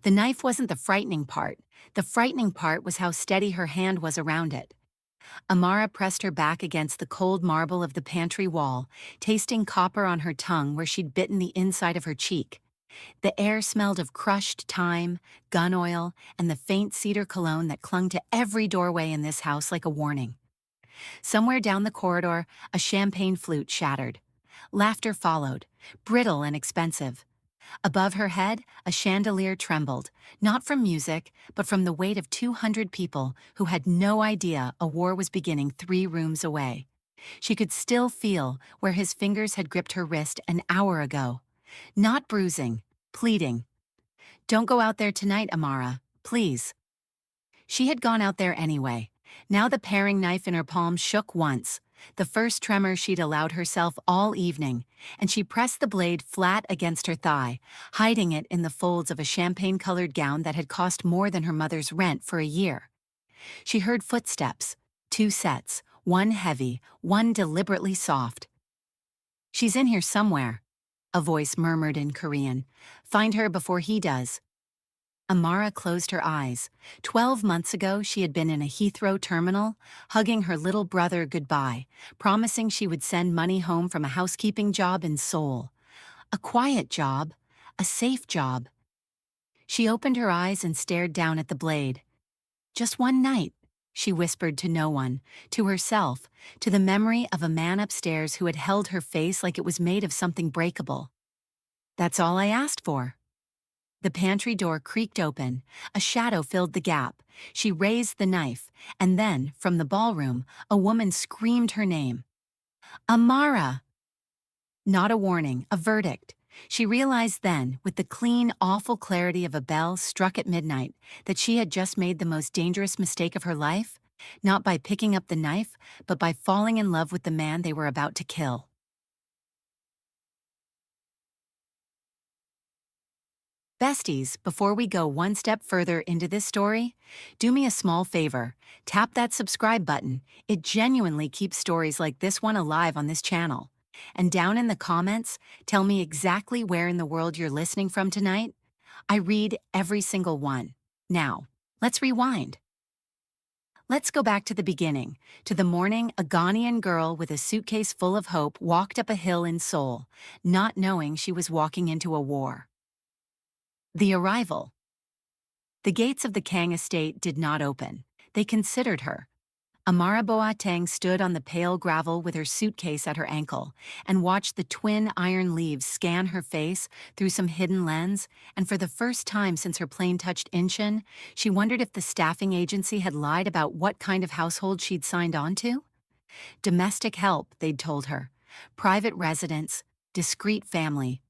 The knife wasn't the frightening part. The frightening part was how steady her hand was around it. Amara pressed her back against the cold marble of the pantry wall, tasting copper on her tongue where she'd bitten the inside of her cheek. The air smelled of crushed thyme, gun oil, and the faint cedar cologne that clung to every doorway in this house like a warning. Somewhere down the corridor, a champagne flute shattered. Laughter followed, brittle and expensive. Above her head, a chandelier trembled, not from music, but from the weight of 200 people who had no idea a war was beginning 3 rooms away. She could still feel where his fingers had gripped her wrist an hour ago. Not bruising, pleading. "Don't go out there tonight, Amara, please." She had gone out there anyway. Now the paring knife in her palm shook once, the first tremor she'd allowed herself all evening, and she pressed the blade flat against her thigh, hiding it in the folds of a champagne-colored gown that had cost more than her mother's rent for a year. She heard footsteps, 2 sets, one heavy, one deliberately soft. "She's in here somewhere," a voice murmured in Korean. "Find her before he does." Amara closed her eyes. 12 months ago, she had been in a Heathrow terminal, hugging her little brother goodbye, promising she would send money home from a housekeeping job in Seoul. A quiet job, a safe job. She opened her eyes and stared down at the blade. "Just one night," she whispered to no one, to herself, to the memory of a man upstairs who had held her face like it was made of something breakable. "That's all I asked for." The pantry door creaked open. A shadow filled the gap. She raised the knife, and then, from the ballroom, a woman screamed her name. "Amara!" Not a warning, a verdict. She realized then, with the clean, awful clarity of a bell struck at midnight, that she had just made the most dangerous mistake of her life, not by picking up the knife, but by falling in love with the man they were about to kill. Besties, before we go one step further into this story, do me a small favor. Tap that subscribe button. It genuinely keeps stories like this one alive on this channel. And down in the comments, tell me exactly where in the world you're listening from tonight. I read every single one. Now, let's rewind. Let's go back to the beginning, to the morning a Ghanaian girl with a suitcase full of hope walked up a hill in Seoul, not knowing she was walking into a war. The arrival. The gates of the Kang estate did not open. They considered her. Amara Boateng stood on the pale gravel with her suitcase at her ankle and watched the twin iron leaves scan her face through some hidden lens, and for the first time since her plane touched Incheon, she wondered if the staffing agency had lied about what kind of household she'd signed on to. Domestic help, they'd told her. Private residence, discreet family.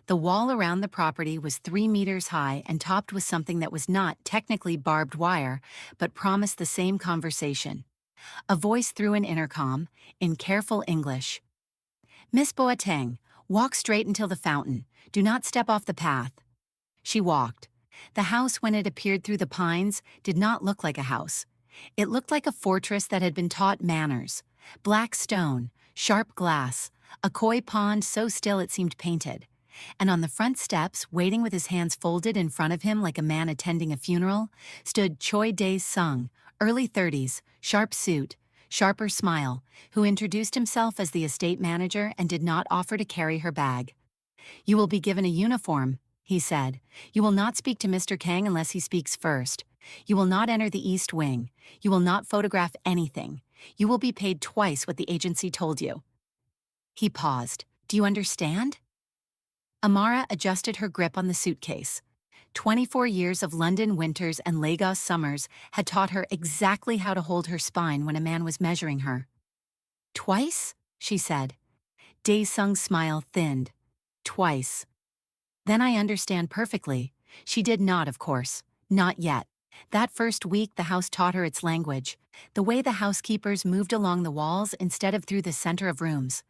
The wall around the property was 3 meters high and topped with something that was not technically barbed wire, but promised the same conversation. A voice through an intercom, in careful English. "Miss Boateng, walk straight until the fountain. Do not step off the path." She walked. The house, when it appeared through the pines, did not look like a house. It looked like a fortress that had been taught manners. Black stone, sharp glass, a koi pond so still it seemed painted. And on the front steps, waiting with his hands folded in front of him like a man attending a funeral, stood Choi Dae-sung, early 30s, sharp suit, sharper smile, who introduced himself as the estate manager and did not offer to carry her bag. "You will be given a uniform," he said. "You will not speak to Mr. Kang unless he speaks first. You will not enter the East Wing. You will not photograph anything. You will be paid twice what the agency told you." He paused. "Do you understand?" Amara adjusted her grip on the suitcase. 24 years of London winters and Lagos summers had taught her exactly how to hold her spine when a man was measuring her. "Twice?" she said. Dae-sung's smile thinned. "Twice." "Then I understand perfectly." She did not, of course. Not yet. That first week the house taught her its language, the way the housekeepers moved along the walls instead of through the center of rooms.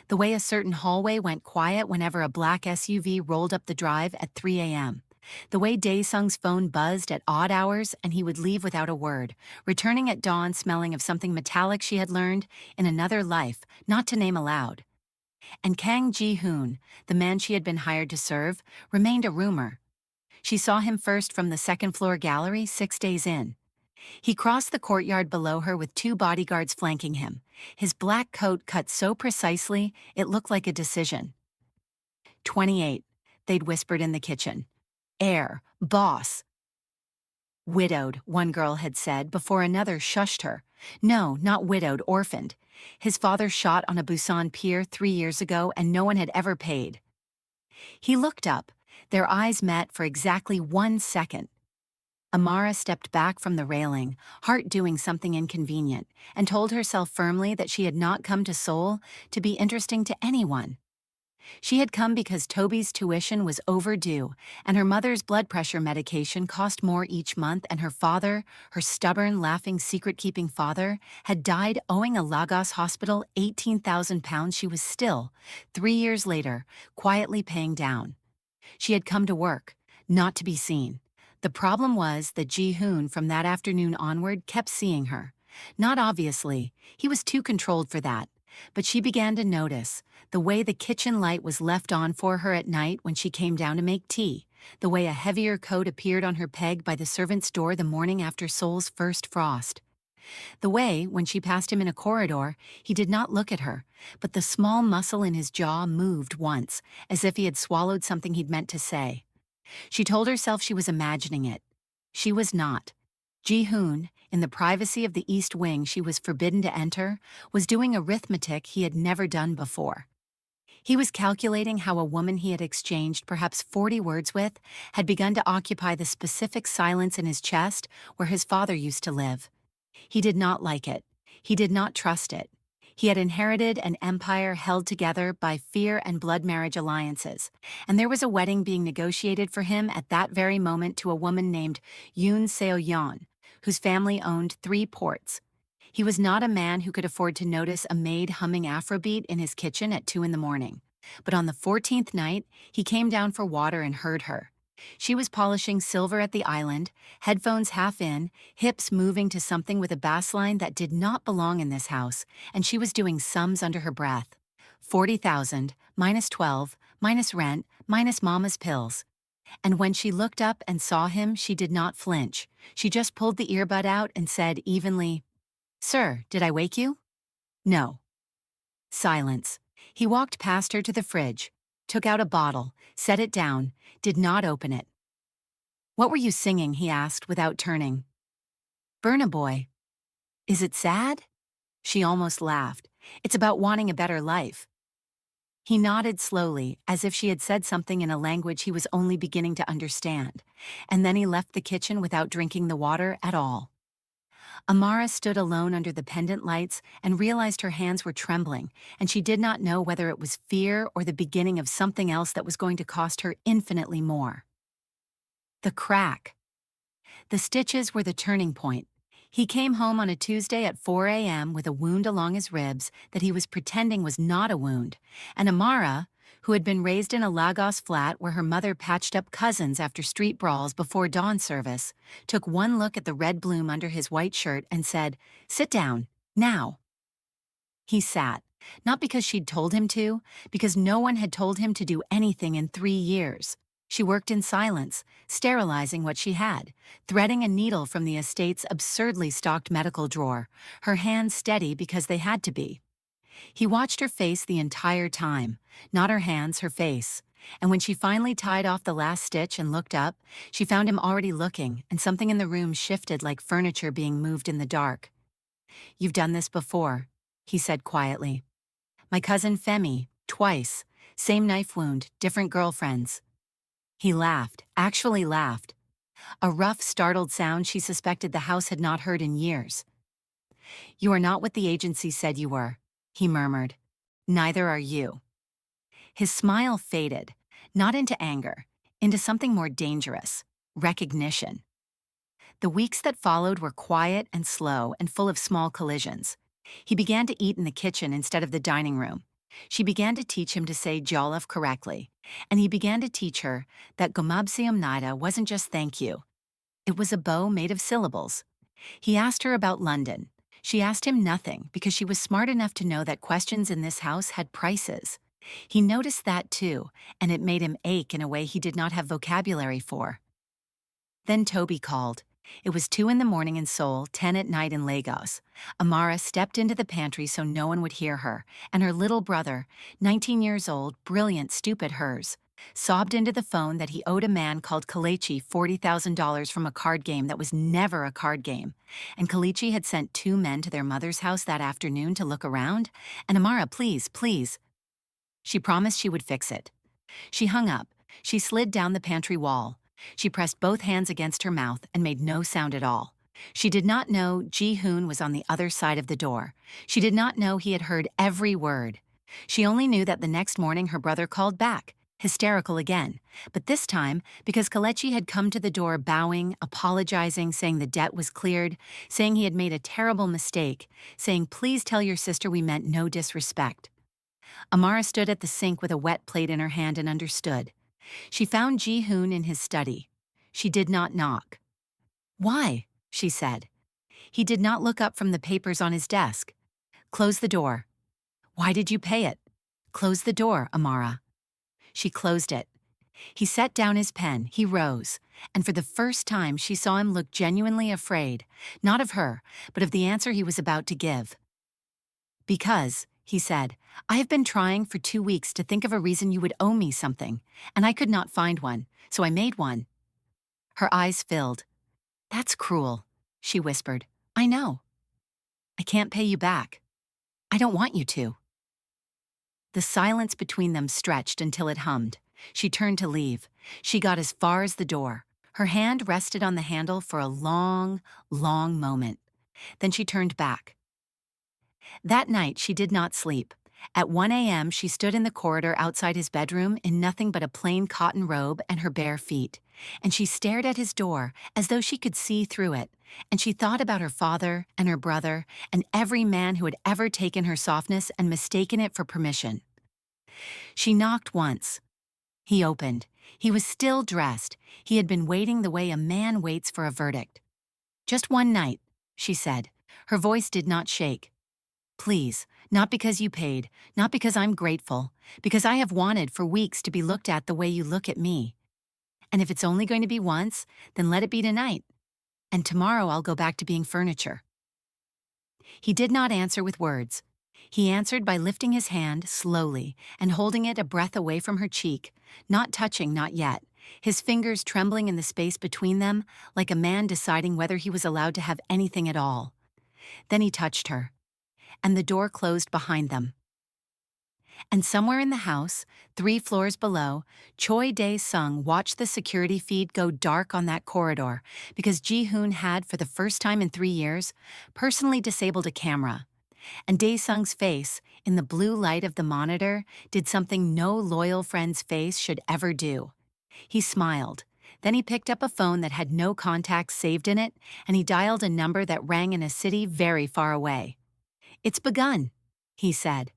The way a certain hallway went quiet whenever a black SUV rolled up the drive at 3 a.m. The way Dae-sung's phone buzzed at odd hours and he would leave without a word, returning at dawn smelling of something metallic she had learned, in another life, not to name aloud. And Kang Ji-hoon, the man she had been hired to serve, remained a rumor. She saw him first from the second-floor gallery 6 days in. He crossed the courtyard below her with two bodyguards flanking him, his black coat cut so precisely it looked like a decision. 28, they'd whispered in the kitchen. Heir, boss. Widowed, one girl had said before another shushed her. No, not widowed, orphaned. His father shot on a Busan pier 3 years ago and no one had ever paid. He looked up. Their eyes met for exactly 1 second. Amara stepped back from the railing, heart doing something inconvenient, and told herself firmly that she had not come to Seoul to be interesting to anyone. She had come because Toby's tuition was overdue, and her mother's blood pressure medication cost more each month, and her father, her stubborn, laughing, secret-keeping father, had died owing a Lagos hospital 18,000 pounds she was still, 3 years later, quietly paying down. She had come to work, not to be seen. The problem was that Ji-hoon from that afternoon onward kept seeing her. Not obviously, he was too controlled for that, but she began to notice the way the kitchen light was left on for her at night when she came down to make tea, the way a heavier coat appeared on her peg by the servant's door the morning after Seoul's first frost. The way, when she passed him in a corridor, he did not look at her, but the small muscle in his jaw moved once, as if he had swallowed something he'd meant to say. She told herself she was imagining it. She was not. Ji-hoon, in the privacy of the East Wing she was forbidden to enter, was doing arithmetic he had never done before. He was calculating how a woman he had exchanged perhaps 40 words with had begun to occupy the specific silence in his chest where his father used to live. He did not like it. He did not trust it. He had inherited an empire held together by fear and blood marriage alliances, and there was a wedding being negotiated for him at that very moment to a woman named Yoon Seo-yeon, whose family owned 3 ports. He was not a man who could afford to notice a maid humming Afrobeat in his kitchen at 2 in the morning. But on the 14th night, he came down for water and heard her. She was polishing silver at the island, headphones half in, hips moving to something with a bass line that did not belong in this house, and she was doing sums under her breath. 40,000, minus 12, minus rent, minus mama's pills. And when she looked up and saw him, she did not flinch. She just pulled the earbud out and said evenly, "Sir, did I wake you?" "No." Silence. He walked past her to the fridge, took out a bottle, set it down, did not open it. "What were you singing?" he asked without turning. "Burna Boy." "Is it sad?" She almost laughed. "It's about wanting a better life." He nodded slowly, as if she had said something in a language he was only beginning to understand, and then he left the kitchen without drinking the water at all. Amara stood alone under the pendant lights and realized her hands were trembling, and she did not know whether it was fear or the beginning of something else that was going to cost her infinitely more. The crack. The stitches were the turning point. He came home on a Tuesday at 4 a.m. with a wound along his ribs that he was pretending was not a wound, and Amara, who had been raised in a Lagos flat where her mother patched up cousins after street brawls before dawn service, took one look at the red bloom under his white shirt and said, "Sit down, now." He sat, not because she'd told him to, because no one had told him to do anything in 3 years. She worked in silence, sterilizing what she had, threading a needle from the estate's absurdly stocked medical drawer, her hands steady because they had to be. He watched her face the entire time, not her hands, her face, and when she finally tied off the last stitch and looked up, she found him already looking, and something in the room shifted like furniture being moved in the dark. "You've done this before," he said quietly. "My cousin Femi, twice, same knife wound, different girlfriends." He laughed, actually laughed. A rough, startled sound she suspected the house had not heard in years. "You are not what the agency said you were," he murmured. "Neither are you." His smile faded, not into anger, into something more dangerous, recognition. The weeks that followed were quiet and slow and full of small collisions. He began to eat in the kitchen instead of the dining room. She began to teach him to say jollof correctly, and he began to teach her that gomabsiumnida wasn't just thank you. It was a bow made of syllables. He asked her about London. She asked him nothing because she was smart enough to know that questions in this house had prices. He noticed that too, and it made him ache in a way he did not have vocabulary for. Then Toby called. It was 2 in the morning in Seoul, 10 at night in Lagos. Amara stepped into the pantry so no one would hear her, and her little brother, 19 years old, brilliant, stupid hers, sobbed into the phone that he owed a man called Kalechi $40,000 from a card game that was never a card game. And Kalechi had sent 2 men to their mother's house that afternoon to look around. And Amara, please, please. She promised she would fix it. She hung up. She slid down the pantry wall. She pressed both hands against her mouth and made no sound at all. She did not know Ji-hoon was on the other side of the door. She did not know he had heard every word. She only knew that the next morning her brother called back, hysterical again, but this time because Kalechi had come to the door bowing, apologizing, saying the debt was cleared, saying he had made a terrible mistake, saying, "Please tell your sister we meant no disrespect." Amara stood at the sink with a wet plate in her hand and understood. She found Ji-hoon in his study. She did not knock. "Why?" she said. He did not look up from the papers on his desk. "Close the door." "Why did you pay it?" "Close the door, Amara." She closed it. He set down his pen, he rose, and for the first time she saw him look genuinely afraid, not of her, but of the answer he was about to give. "Because," he said, "I have been trying for 2 weeks to think of a reason you would owe me something, and I could not find one, so I made one." Her eyes filled. "That's cruel," she whispered. "I know. I can't pay you back. I don't want you to." The silence between them stretched until it hummed. She turned to leave. She got as far as the door. Her hand rested on the handle for a long, long moment. Then she turned back. That night she did not sleep. At 1 a.m. she stood in the corridor outside his bedroom in nothing but a plain cotton robe and her bare feet. And she stared at his door as though she could see through it. And she thought about her father and her brother and every man who had ever taken her softness and mistaken it for permission. She knocked once. He opened. He was still dressed. He had been waiting the way a man waits for a verdict. "Just one night," she said. Her voice did not shake. "Please, not because you paid, not because I'm grateful, because I have wanted for weeks to be looked at the way you look at me. And if it's only going to be once, then let it be tonight. And tomorrow I'll go back to being furniture." He did not answer with words. He answered by lifting his hand slowly and holding it a breath away from her cheek, not touching, not yet, his fingers trembling in the space between them like a man deciding whether he was allowed to have anything at all. Then he touched her, and the door closed behind them. And somewhere in the house, 3 floors below, Choi Dae-sung watched the security feed go dark on that corridor because Ji-hoon had, for the first time in 3 years, personally disabled a camera. And Dae-sung's face, in the blue light of the monitor, did something no loyal friend's face should ever do. He smiled. Then he picked up a phone that had no contacts saved in it, and he dialed a number that rang in a city very far away. "It's begun," he said.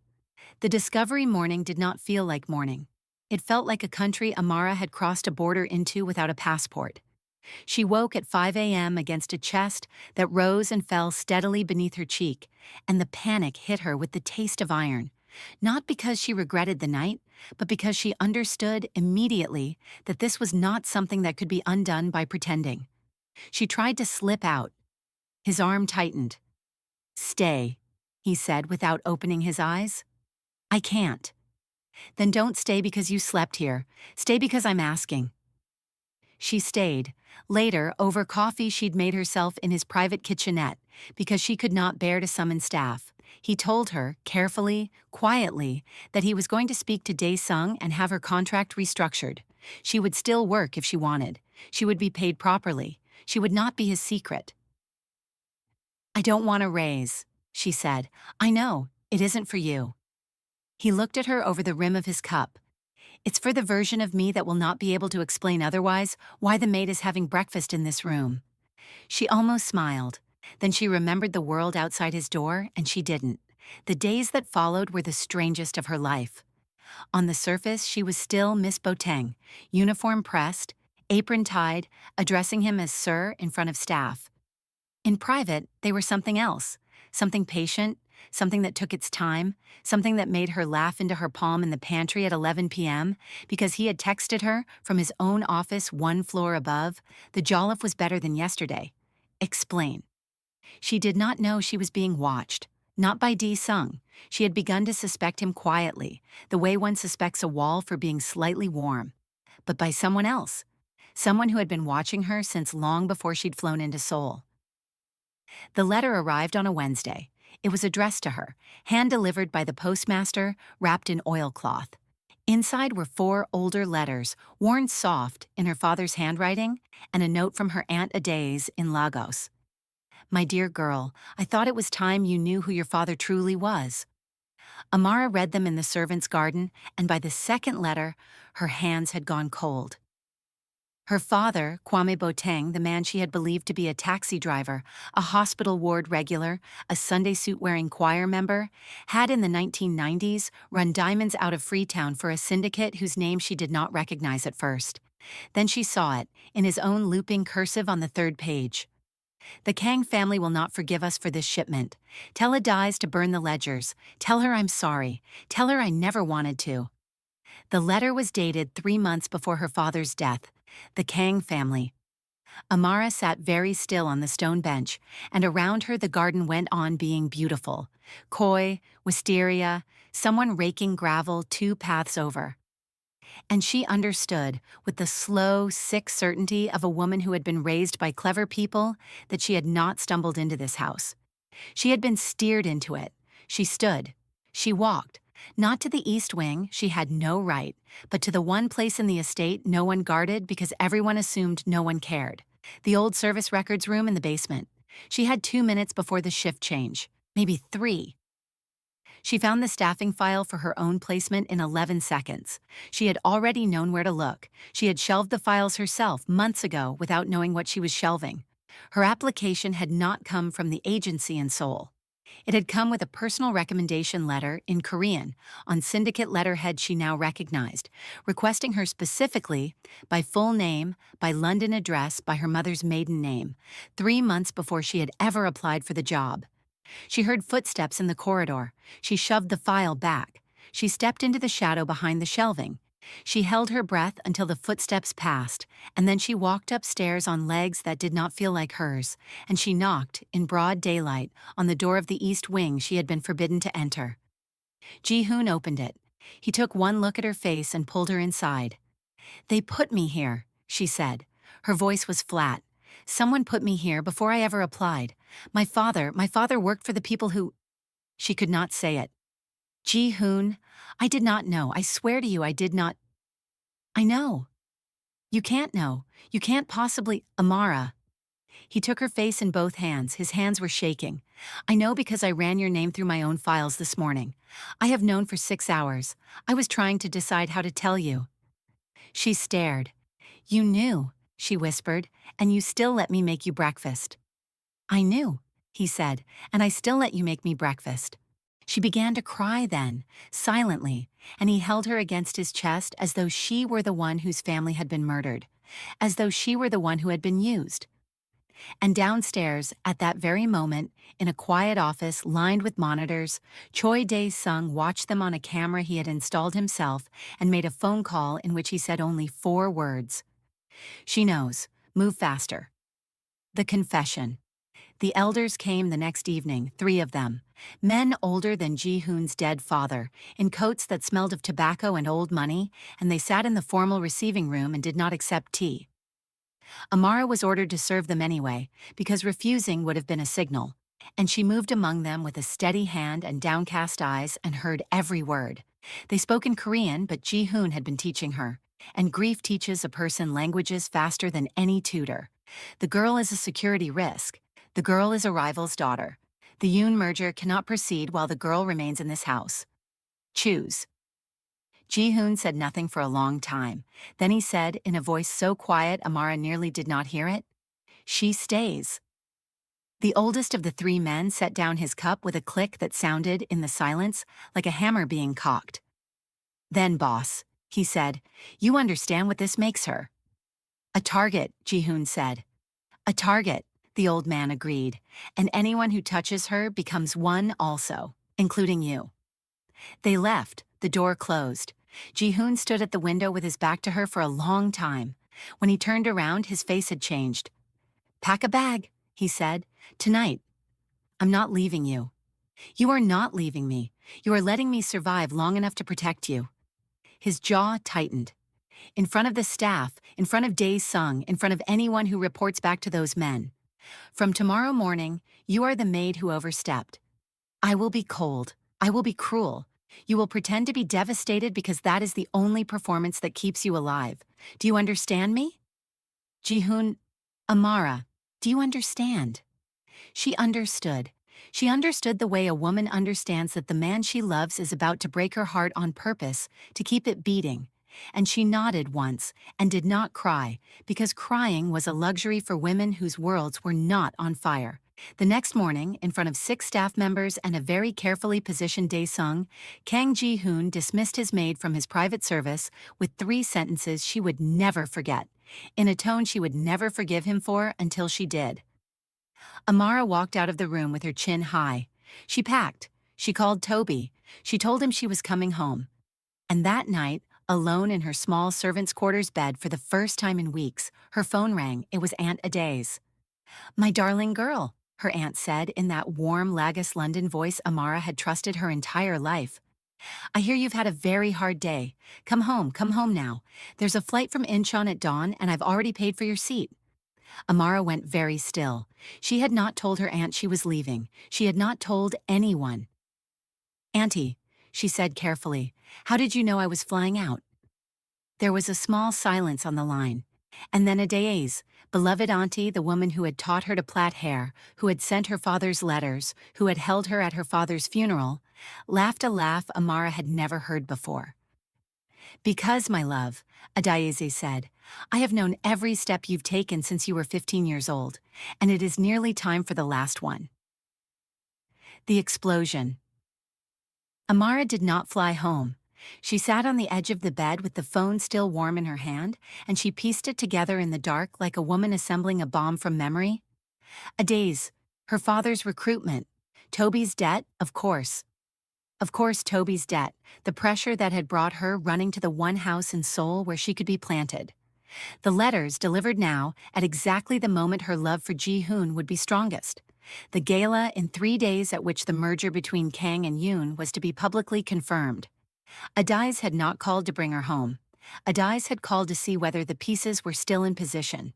The discovery morning did not feel like morning. It felt like a country Amara had crossed a border into without a passport. She woke at 5 a.m. against a chest that rose and fell steadily beneath her cheek, and the panic hit her with the taste of iron, not because she regretted the night, but because she understood immediately that this was not something that could be undone by pretending. She tried to slip out. His arm tightened. "Stay," he said without opening his eyes. "I can't." "Then don't stay because you slept here. Stay because I'm asking." She stayed. Later, over coffee she'd made herself in his private kitchenette because she could not bear to summon staff. He told her, carefully, quietly, that he was going to speak to Dae-sung and have her contract restructured. She would still work if she wanted. She would be paid properly. She would not be his secret. "I don't want a raise," she said. "I know, it isn't for you." He looked at her over the rim of his cup. "It's for the version of me that will not be able to explain otherwise why the maid is having breakfast in this room." She almost smiled. Then she remembered the world outside his door, and she didn't. The days that followed were the strangest of her life. On the surface, she was still Miss Boateng, uniform pressed, apron tied, addressing him as Sir in front of staff. In private, they were something else, something patient, something that took its time, something that made her laugh into her palm in the pantry at 11 p.m. because he had texted her from his own office one floor above, the jollof was better than yesterday. Explain. She did not know she was being watched. Not by D. Sung. She had begun to suspect him quietly, the way one suspects a wall for being slightly warm. But by someone else. Someone who had been watching her since long before she'd flown into Seoul. The letter arrived on a Wednesday. It was addressed to her, hand-delivered by the postmaster, wrapped in oilcloth. Inside were 4 older letters, worn soft in her father's handwriting, and a note from her Aunt Adaze in Lagos. My dear girl, I thought it was time you knew who your father truly was. Amara read them in the servants' garden, and by the second letter, her hands had gone cold. Her father, Kwame Boateng, the man she had believed to be a taxi driver, a hospital ward regular, a Sunday suit-wearing choir member, had in the 1990s run diamonds out of Freetown for a syndicate whose name she did not recognize at first. Then she saw it, in his own looping cursive on the 3rd page. The Kang family will not forgive us for this shipment. Tell Adize to burn the ledgers. Tell her I'm sorry. Tell her I never wanted to. The letter was dated 3 months before her father's death. The Kang family. Amara sat very still on the stone bench, and around her the garden went on being beautiful. Koi, wisteria, someone raking gravel 2 paths over. And she understood, with the slow, sick certainty of a woman who had been raised by clever people, that she had not stumbled into this house. She had been steered into it. She stood. She walked. Not to the east wing, she had no right, but to the one place in the estate no one guarded because everyone assumed no one cared. The old service records room in the basement. She had 2 minutes before the shift change. Maybe 3. She found the staffing file for her own placement in 11 seconds. She had already known where to look. She had shelved the files herself months ago without knowing what she was shelving. Her application had not come from the agency in Seoul. It had come with a personal recommendation letter in Korean on syndicate letterhead she now recognized, requesting her specifically by full name, by London address, by her mother's maiden name, 3 months before she had ever applied for the job. She heard footsteps in the corridor. She shoved the file back. She stepped into the shadow behind the shelving. She held her breath until the footsteps passed, and then she walked upstairs on legs that did not feel like hers, and she knocked, in broad daylight, on the door of the east wing she had been forbidden to enter. Ji-hoon opened it. He took one look at her face and pulled her inside. "They put me here," she said. Her voice was flat. "Someone put me here before I ever applied. My father worked for the people who—" She could not say it. "Ji-hoon, I did not know. I swear to you I did not—" "I know." "You can't know. You can't possibly—" "Amara." He took her face in both hands. His hands were shaking. "I know because I ran your name through my own files this morning. I have known for 6 hours. I was trying to decide how to tell you." She stared. "You knew," she whispered, "and you still let me make you breakfast." "I knew," he said, "and I still let you make me breakfast." She began to cry then, silently, and he held her against his chest as though she were the one whose family had been murdered, as though she were the one who had been used. And downstairs, at that very moment, in a quiet office lined with monitors, Choi Dae-sung watched them on a camera he had installed himself and made a phone call in which he said only 4 words. "She knows. Move faster." The confession. The elders came the next evening, 3 of them. Men older than Ji-hoon's dead father, in coats that smelled of tobacco and old money, and they sat in the formal receiving room and did not accept tea. Amara was ordered to serve them anyway, because refusing would have been a signal, and she moved among them with a steady hand and downcast eyes and heard every word. They spoke in Korean, but Ji-hoon had been teaching her, and grief teaches a person languages faster than any tutor. The girl is a security risk. The girl is a rival's daughter. The Yoon merger cannot proceed while the girl remains in this house. Choose. Ji-hoon said nothing for a long time. Then he said, in a voice so quiet Amara nearly did not hear it, "She stays." The oldest of the 3 men set down his cup with a click that sounded, in the silence, like a hammer being cocked. "Then, boss," he said, "you understand what this makes her." "A target," Ji-hoon said. "A target. the old man agreed, and anyone who touches her becomes one also, including you. They left, the door closed. Ji-hoon stood at the window with his back to her for a long time. When he turned around, his face had changed. "Pack a bag," he said. "Tonight. I'm not leaving you." "You are not leaving me. You are letting me survive long enough to protect you." His jaw tightened. In front of the staff, in front of Dae-sung, in front of anyone who reports back to those men. "From tomorrow morning, you are the maid who overstepped. I will be cold. I will be cruel. You will pretend to be devastated because that is the only performance that keeps you alive. Do you understand me?" Ji-hoon, "Amara, do you understand?" She understood. She understood the way a woman understands that the man she loves is about to break her heart on purpose to keep it beating. And she nodded once and did not cry, because crying was a luxury for women whose worlds were not on fire. The next morning, in front of 6 staff members and a very carefully positioned Dae-sung, Kang Ji-hoon dismissed his maid from his private service with 3 sentences she would never forget, in a tone she would never forgive him for until she did. Amara walked out of the room with her chin high. She packed. She called Toby. She told him she was coming home. And that night, alone in her small servant's quarters bed for the first time in weeks, her phone rang. It was Aunt Ada's. "My darling girl," her aunt said in that warm Lagos London voice Amara had trusted her entire life. "I hear you've had a very hard day. Come home now. There's a flight from Incheon at dawn and I've already paid for your seat." Amara went very still. She had not told her aunt she was leaving. She had not told anyone. "Auntie," she said carefully, "how did you know I was flying out?" There was a small silence on the line. And then Adae's, beloved auntie, the woman who had taught her to plait hair, who had sent her father's letters, who had held her at her father's funeral, laughed a laugh Amara had never heard before. "Because, my love," Adaeze said, "I have known every step you've taken since you were 15 years old, and it is nearly time for the last one." The explosion. Amara did not fly home. She sat on the edge of the bed with the phone still warm in her hand, and she pieced it together in the dark like a woman assembling a bomb from memory. Adaze, her father's recruitment, Toby's debt, of course. Of course, Toby's debt, the pressure that had brought her running to the one house in Seoul where she could be planted. The letters delivered now at exactly the moment her love for Ji-hoon would be strongest. The gala in 3 days at which the merger between Kang and Yoon was to be publicly confirmed. Adaze had not called to bring her home. Adaze had called to see whether the pieces were still in position.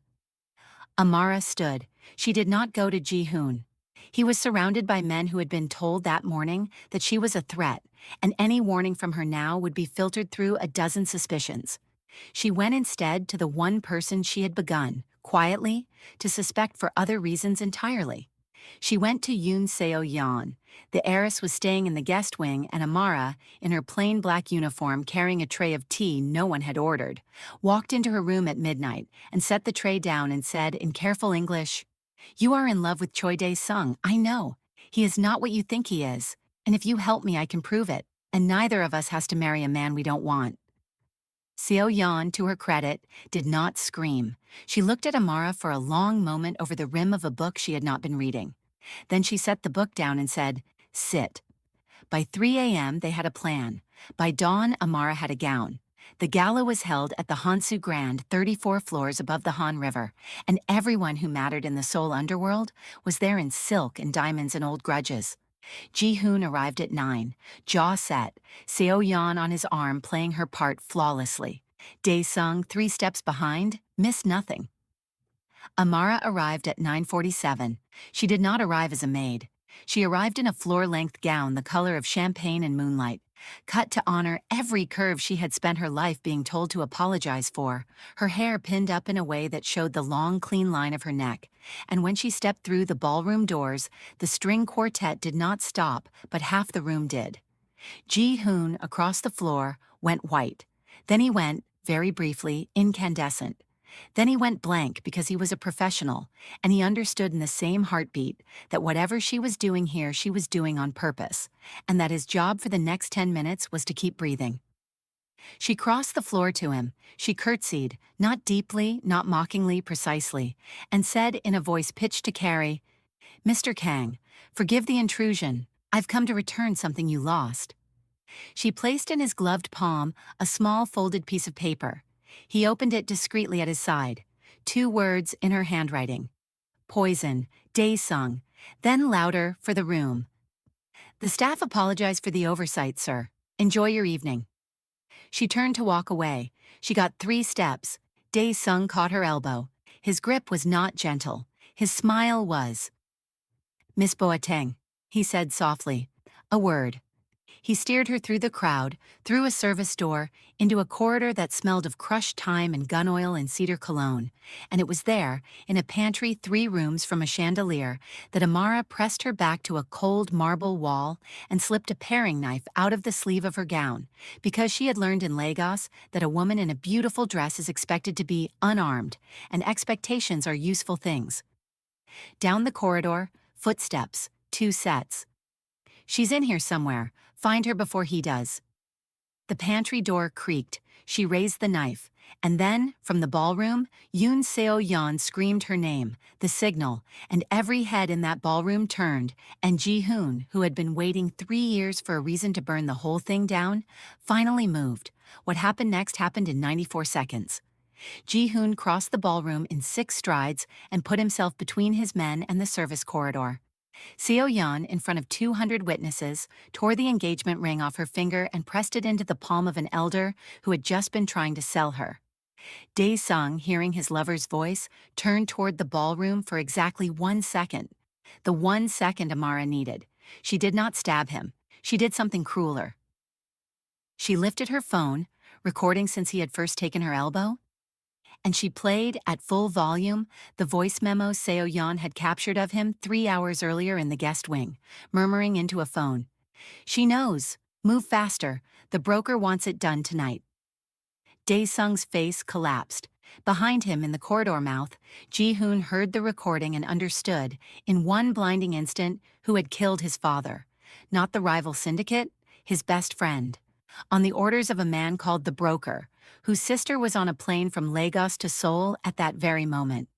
Amara stood. She did not go to Ji-hoon. He was surrounded by men who had been told that morning that she was a threat, and any warning from her now would be filtered through a dozen suspicions. She went instead to the one person she had begun, quietly, to suspect for other reasons entirely. She went to Yoon Seo-yeon. The heiress was staying in the guest wing, and Amara, in her plain black uniform carrying a tray of tea no one had ordered, walked into her room at midnight and set the tray down and said in careful English, "You are in love with Choi Dae-sung, I know. He is not what you think he is, and if you help me I can prove it, and neither of us has to marry a man we don't want." Seo-yeon, to her credit, did not scream. She looked at Amara for a long moment over the rim of a book she had not been reading. Then she set the book down and said, "Sit." By 3 a.m. they had a plan. By dawn, Amara had a gown. The gala was held at the Hansu Grand, 34 floors above the Han River, and everyone who mattered in the Seoul underworld was there in silk and diamonds and old grudges. Ji-hoon arrived at 9, jaw set, Seo-yeon on his arm playing her part flawlessly. Dae-sung, 3 steps behind, missed nothing. Amara arrived at 9:47. She did not arrive as a maid. She arrived in a floor-length gown the color of champagne and moonlight, cut to honor every curve she had spent her life being told to apologize for, her hair pinned up in a way that showed the long, clean line of her neck. And when she stepped through the ballroom doors, the string quartet did not stop, but half the room did. Ji-hoon, across the floor, went white. Then he went, very briefly, incandescent. Then he went blank because he was a professional, and he understood in the same heartbeat that whatever she was doing here she was doing on purpose, and that his job for the next 10 minutes was to keep breathing. She crossed the floor to him. She curtsied, not deeply, not mockingly, precisely, and said in a voice pitched to carry, "Mr. Kang, forgive the intrusion. I've come to return something you lost." She placed in his gloved palm a small folded piece of paper. He opened it discreetly at his side. Two words in her handwriting. Poison, Dae-sung. Then louder for the room. "The staff apologize for the oversight, sir. Enjoy your evening." She turned to walk away. She got 3 steps. Dae-sung caught her elbow. His grip was not gentle. His smile was. "Miss Boateng," he said softly. "A word." He steered her through the crowd, through a service door, into a corridor that smelled of crushed thyme and gun oil and cedar cologne. And it was there, in a pantry 3 rooms from a chandelier, that Amara pressed her back to a cold marble wall and slipped a paring knife out of the sleeve of her gown, because she had learned in Lagos that a woman in a beautiful dress is expected to be unarmed, and expectations are useful things. Down the corridor, footsteps, 2 sets. "She's in here somewhere. Find her before he does." The pantry door creaked. She raised the knife. And then, from the ballroom, Yoon Seo-yeon screamed her name, the signal, and every head in that ballroom turned, and Ji-hoon, who had been waiting 3 years for a reason to burn the whole thing down, finally moved. What happened next happened in 94 seconds. Ji-hoon crossed the ballroom in 6 strides and put himself between his men and the service corridor. Seo-yeon, in front of 200 witnesses, tore the engagement ring off her finger and pressed it into the palm of an elder who had just been trying to sell her. Dae-sung, hearing his lover's voice, turned toward the ballroom for exactly 1 second. The 1 second Amara needed. She did not stab him. She did something crueler. She lifted her phone, recording since he had first taken her elbow, and she played, at full volume, the voice memo Seo-yeon had captured of him 3 hours earlier in the guest wing, murmuring into a phone. "She knows. Move faster. The broker wants it done tonight." Dae-sung's face collapsed. Behind him, in the corridor mouth, Ji-hoon heard the recording and understood, in one blinding instant, who had killed his father. Not the rival syndicate, his best friend. On the orders of a man called the broker, whose sister was on a plane from Lagos to Seoul at that very moment.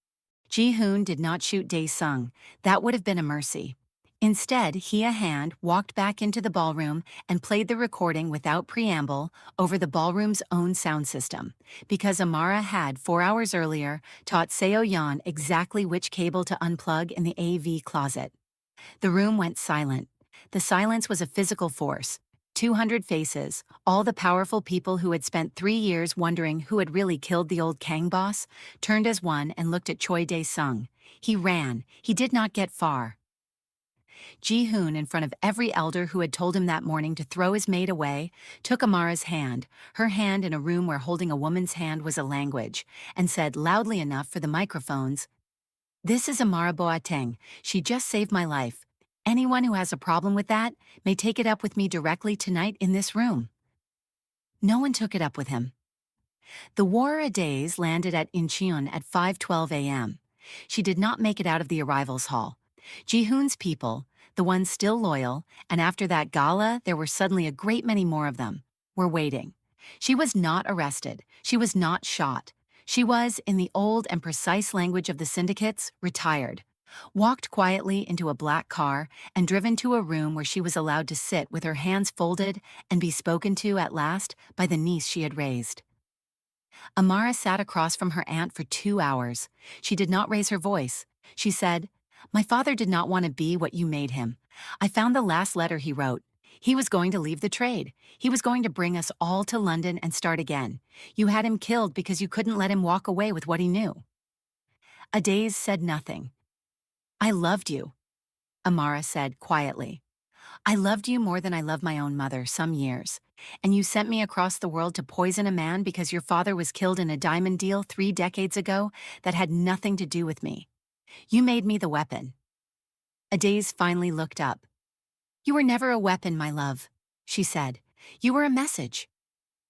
Ji-hoon did not shoot Dae-sung. That would have been a mercy. Instead, he, a hand, walked back into the ballroom and played the recording without preamble over the ballroom's own sound system, because Amara had, 4 hours earlier, taught Seo-yeon exactly which cable to unplug in the AV closet. The room went silent. The silence was a physical force. 200 faces, all the powerful people who had spent 3 years wondering who had really killed the old Kang boss, turned as one and looked at Choi Dae-sung. He ran. He did not get far. Ji-hoon, in front of every elder who had told him that morning to throw his maid away, took Amara's hand, her hand in a room where holding a woman's hand was a language, and said loudly enough for the microphones, "This is Amara Boateng. She just saved my life. Anyone who has a problem with that may take it up with me directly tonight in this room." No one took it up with him. The War-a-Days landed at Incheon at 5:12 a.m. She did not make it out of the arrivals hall. Ji-hoon's people, the ones still loyal, and after that gala there were suddenly a great many more of them, were waiting. She was not arrested. She was not shot. She was, in the old and precise language of the syndicates, retired. Walked quietly into a black car and driven to a room where she was allowed to sit with her hands folded and be spoken to at last by the niece she had raised. Amara sat across from her aunt for 2 hours. She did not raise her voice. She said, "My father did not want to be what you made him. I found the last letter he wrote. He was going to leave the trade. He was going to bring us all to London and start again. You had him killed because you couldn't let him walk away with what he knew." Adaze said nothing. "I loved you," Amara said quietly. "I loved you more than I loved my own mother some years. And you sent me across the world to poison a man because your father was killed in a diamond deal 3 decades ago that had nothing to do with me. You made me the weapon." Adaze finally looked up. "You were never a weapon, my love," she said. "You were a message."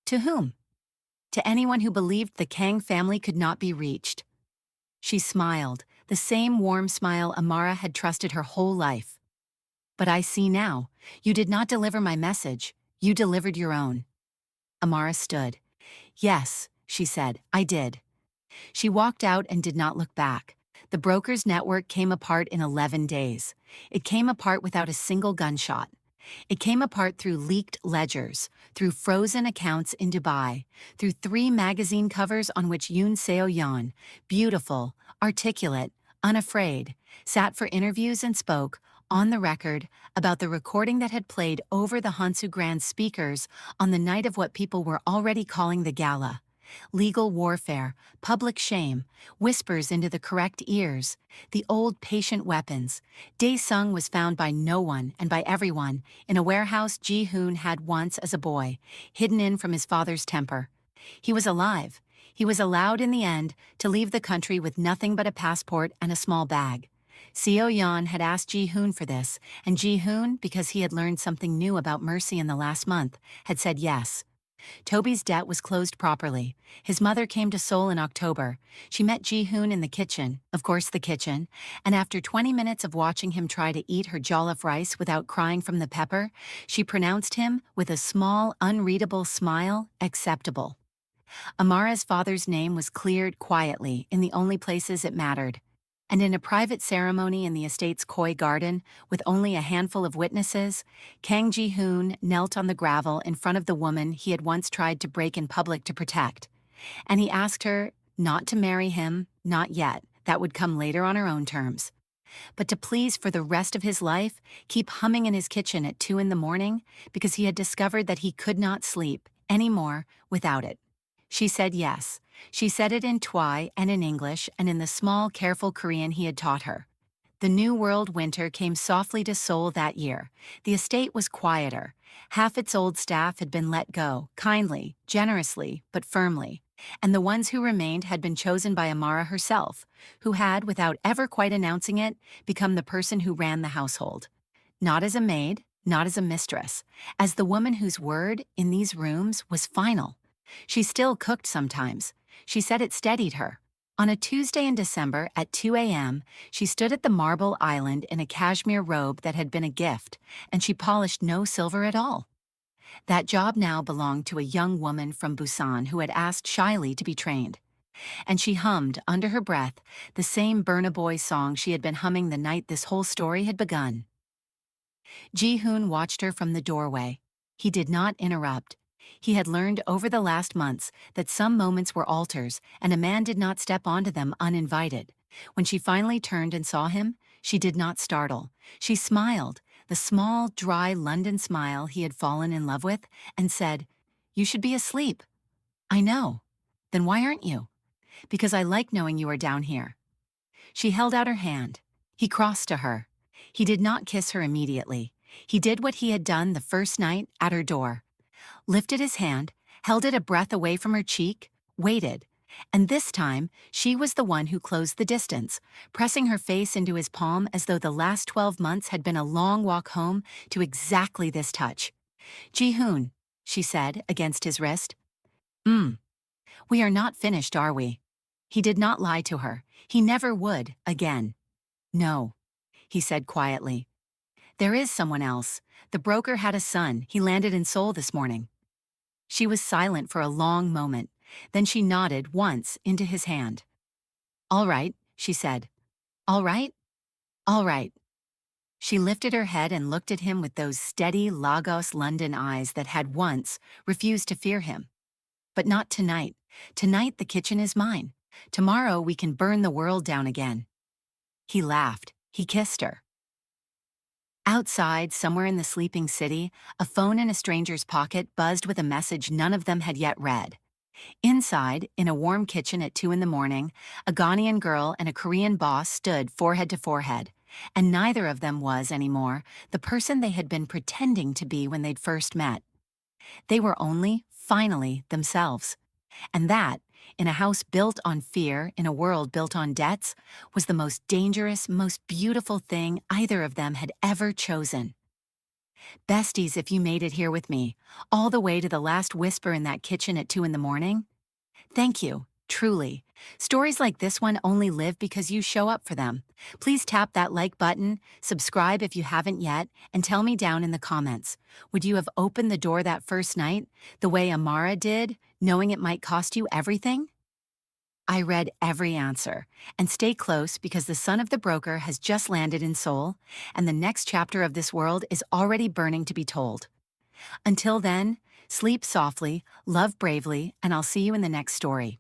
"To whom?" "To anyone who believed the Kang family could not be reached." She smiled, the same warm smile Amara had trusted her whole life. "But I see now. You did not deliver my message. You delivered your own." Amara stood. Yes, she said, I did. She walked out and did not look back. The broker's network came apart in 11 days. It came apart without a single gunshot. It came apart through leaked ledgers, through frozen accounts in Dubai, through 3 magazine covers on which Yoon Seo-yeon, beautiful, articulate, unafraid, sat for interviews and spoke, on the record, about the recording that had played over the Hansu Grand speakers on the night of what people were already calling the gala. Legal warfare, public shame, whispers into the correct ears, the old patient weapons. Dae-sung was found by no one and by everyone in a warehouse Ji-hoon had once as a boy, hidden in from his father's temper. He was alive. He was allowed in the end to leave the country with nothing but a passport and a small bag. Seo-yeon had asked Ji-hoon for this, and Ji-hoon, because he had learned something new about mercy in the last month, had said yes. Toby's debt was closed properly. His mother came to Seoul in October. She met Ji-hoon in the kitchen, of course the kitchen, and after 20 minutes of watching him try to eat her jollof rice without crying from the pepper, she pronounced him, with a small, unreadable smile, acceptable. Amara's father's name was cleared quietly in the only places it mattered. And in a private ceremony in the estate's koi garden, with only a handful of witnesses, Kang Ji-hoon knelt on the gravel in front of the woman he had once tried to break in public to protect. And he asked her not to marry him, not yet, that would come later on her own terms, but to please for the rest of his life keep humming in his kitchen at 2 in the morning because he had discovered that he could not sleep anymore without it. She said yes. She said it in Twi and in English and in the small, careful Korean he had taught her. The New World winter came softly to Seoul that year. The estate was quieter. Half its old staff had been let go, kindly, generously, but firmly. And the ones who remained had been chosen by Amara herself, who had, without ever quite announcing it, become the person who ran the household. Not as a maid, not as a mistress, as the woman whose word, in these rooms, was final. She still cooked sometimes. She said it steadied her. On a Tuesday in December at 2 a.m., she stood at the marble island in a cashmere robe that had been a gift, and she polished no silver at all. That job now belonged to a young woman from Busan who had asked shyly to be trained. And she hummed, under her breath, the same Burna Boy song she had been humming the night this whole story had begun. Ji-hoon watched her from the doorway. He did not interrupt. He had learned over the last months that some moments were altars and a man did not step onto them uninvited. When she finally turned and saw him, she did not startle. She smiled, the small, dry London smile he had fallen in love with, and said, "You should be asleep." "I know." "Then why aren't you?" "Because I like knowing you are down here." She held out her hand. He crossed to her. He did not kiss her immediately. He did what he had done the first night at her door. Lifted his hand, held it a breath away from her cheek, waited. And this time, she was the one who closed the distance, pressing her face into his palm as though the last 12 months had been a long walk home to exactly this touch. "Ji-hoon," she said, against his wrist. We are not finished, are we?" He did not lie to her. He never would, again. "No," he said quietly. "There is someone else. The broker had a son. He landed in Seoul this morning." She was silent for a long moment. Then she nodded once into his hand. "All right," she said. "All right? All right." She lifted her head and looked at him with those steady Lagos London eyes that had once refused to fear him. "But not tonight. Tonight the kitchen is mine. Tomorrow we can burn the world down again." He laughed. He kissed her. Outside, somewhere in the sleeping city, a phone in a stranger's pocket buzzed with a message none of them had yet read. Inside, in a warm kitchen at 2 in the morning, a Ghanaian girl and a Korean boss stood forehead to forehead, and neither of them was, anymore, the person they had been pretending to be when they'd first met. They were only, finally, themselves. And that, in a house built on fear, in a world built on debts, was the most dangerous, most beautiful thing either of them had ever chosen. "Besties, if you made it here with me, all the way to the last whisper in that kitchen at 2 in the morning, thank you, truly, Stories like this one only live because you show up for them. Please tap that like button, subscribe if you haven't yet, and tell me down in the comments. Would you have opened the door that first night, the way Amara did, knowing it might cost you everything? I read every answer. And stay close because the son of the broker has just landed in Seoul, and the next chapter of this world is already burning to be told. Until then, sleep softly, love bravely, and I'll see you in the next story.